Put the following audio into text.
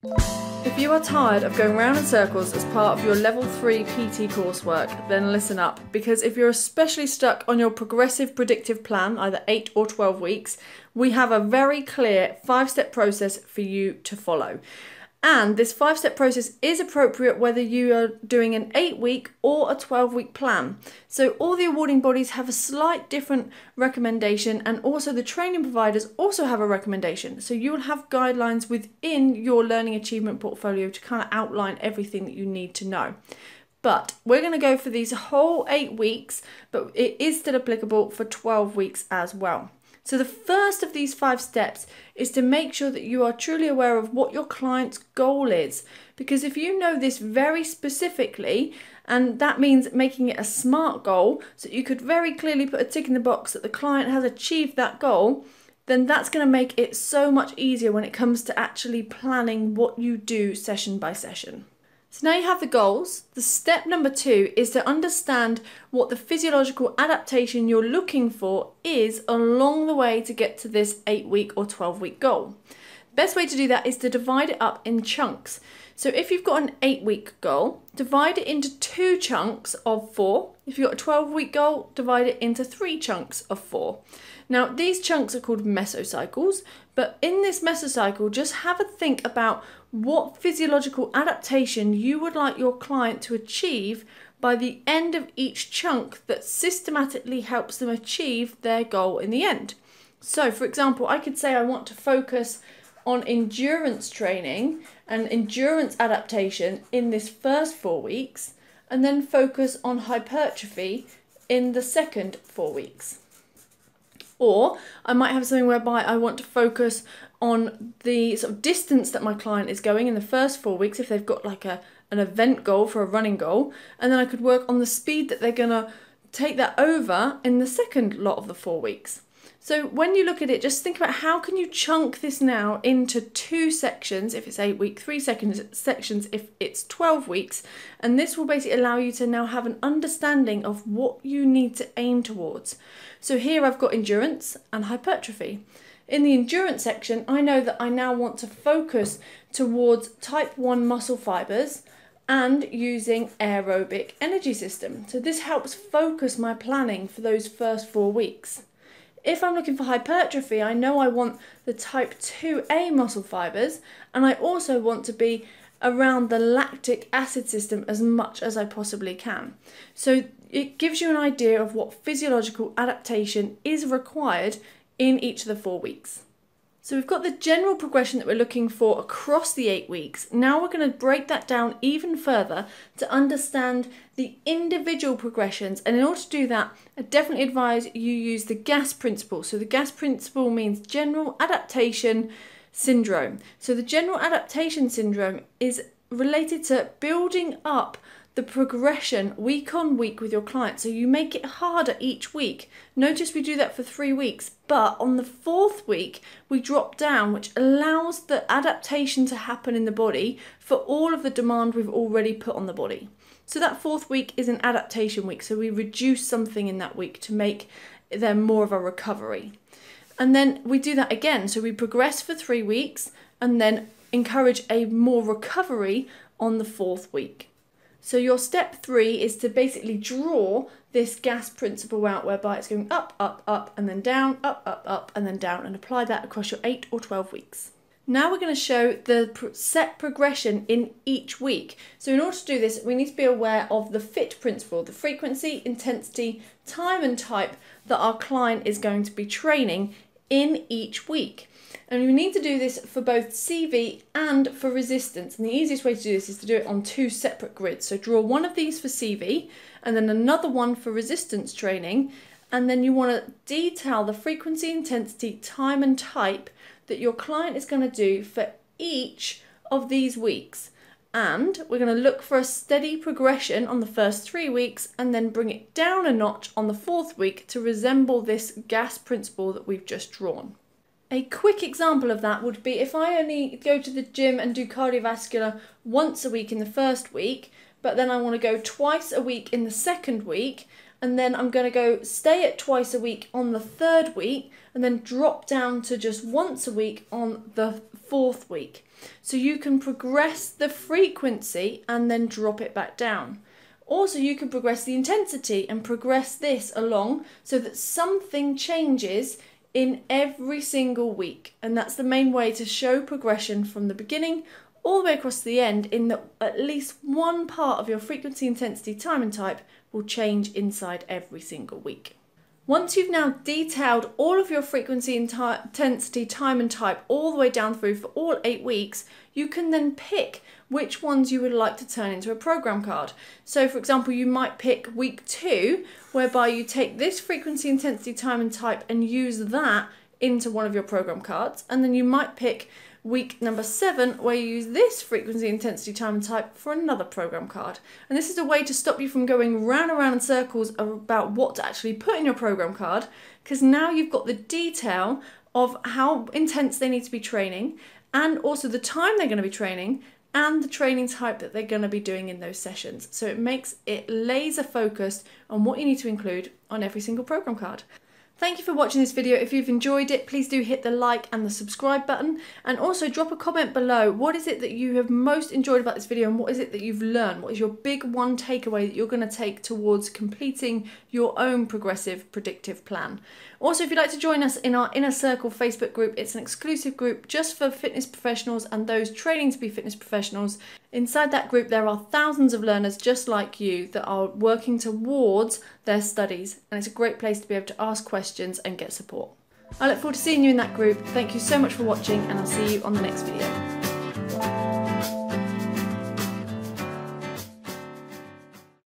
If you are tired of going round in circles as part of your level 3 PT coursework, then listen up, because if you're especially stuck on your progressive predictive plan, either 8 or 12 weeks, we have a very clear 5-step process for you to follow. And this 5-step process is appropriate whether you are doing an 8-week or a 12-week plan. So all the awarding bodies have a slight different recommendation, and also the training providers also have a recommendation. So you will have guidelines within your learning achievement portfolio to kind of outline everything that you need to know. But we're going to go for these whole 8 weeks, but it is still applicable for 12 weeks as well. So the first of these 5 steps is to make sure that you are truly aware of what your client's goal is. Because if you know this very specifically, and that means making it a SMART goal, so you could very clearly put a tick in the box that the client has achieved that goal, then that's going to make it so much easier when it comes to actually planning what you do session by session. So now you have the goals. The step number 2 is to understand what the physiological adaptation you're looking for is along the way to get to this 8-week or 12-week goal. Best way to do that is to divide it up in chunks. So if you've got an 8-week goal, divide it into 2 chunks of 4. If you've got a 12-week goal, divide it into 3 chunks of 4. Now these chunks are called mesocycles, but in this mesocycle, just have a think about what physiological adaptation you would like your client to achieve by the end of each chunk that systematically helps them achieve their goal in the end. So for example, I could say I want to focus on endurance training and endurance adaptation in this first 4 weeks, and then focus on hypertrophy in the second 4 weeks. Or I might have something whereby I want to focus on the sort of distance that my client is going in the first 4 weeks, if they've got like an event goal for a running goal, and then I could work on the speed that they're going to take that over in the second lot of the 4 weeks. So when you look at it, just think about how can you chunk this now into 2 sections, if it's 8 week, 3 sections if it's 12 weeks, and this will basically allow you to now have an understanding of what you need to aim towards. So here I've got endurance and hypertrophy. In the endurance section, I know that I now want to focus towards type 1 muscle fibers and using aerobic energy system. So this helps focus my planning for those first 4 weeks. If I'm looking for hypertrophy, I know I want the type 2A muscle fibers, and I also want to be around the lactic acid system as much as I possibly can. So it gives you an idea of what physiological adaptation is required in each of the 4 weeks. So we've got the general progression that we're looking for across the 8 weeks. Now we're going to break that down even further to understand the individual progressions. And in order to do that, I definitely advise you use the GAS principle. So the GAS principle means General Adaptation Syndrome. So the General Adaptation Syndrome is related to building up the progression week on week with your client. So you make it harder each week. Notice we do that for 3 weeks, but on the 4th week, we drop down, which allows the adaptation to happen in the body for all of the demand we've already put on the body. So that 4th week is an adaptation week. So we reduce something in that week to make there more of a recovery. And then we do that again. So we progress for 3 weeks and then encourage a more recovery on the 4th week. So your step 3 is to basically draw this GAS principle out, whereby it's going up, up, up, and then down, up, and then down, and apply that across your 8 or 12 weeks. Now we're going to show the set progression in each week. So in order to do this, we need to be aware of the FIT principle, the frequency, intensity, time and type that our client is going to be training in each week. And we need to do this for both CV and for resistance. And the easiest way to do this is to do it on 2 separate grids. So draw one of these for CV and then another one for resistance training. And then you want to detail the frequency, intensity, time and type that your client is going to do for each of these weeks. And we're going to look for a steady progression on the first 3 weeks and then bring it down a notch on the 4th week to resemble this GAS principle that we've just drawn. A quick example of that would be if I only go to the gym and do cardiovascular once a week in the first week, but then I want to go twice a week in the second week, and then I'm going to go stay at twice a week on the 3rd week, and then drop down to just once a week on the 4th week. So you can progress the frequency and then drop it back down. Also, you can progress the intensity and progress this along so that something changes in every single week. And that's the main way to show progression from the beginning all the way across to the end, in that at least one part of your frequency, intensity, time and type will change inside every single week. Once you've now detailed all of your frequency, intensity, time and type all the way down through for all 8 weeks, you can then pick which ones you would like to turn into a program card. So for example, you might pick week 2, whereby you take this frequency, intensity, time and type and use that into one of your program cards. And then you might pick week number 7, where you use this frequency, intensity, time and type for another program card. And this is a way to stop you from going round and round in circles about what to actually put in your program card, because now you've got the detail of how intense they need to be training, and also the time they're going to be training, and the training type that they're going to be doing in those sessions. So it makes it laser focused on what you need to include on every single program card. Thank you for watching this video. If you've enjoyed it, please do hit the like and the subscribe button, and also drop a comment below. What is it that you have most enjoyed about this video, and what is it that you've learned? What is your big one takeaway that you're going to take towards completing your own progressive predictive plan? Also, if you'd like to join us in our Inner Circle Facebook group, it's an exclusive group just for fitness professionals and those training to be fitness professionals. Inside that group, there are thousands of learners just like you that are working towards their studies, and it's a great place to be able to ask questions and get support. I look forward to seeing you in that group. Thank you so much for watching, and I'll see you on the next video.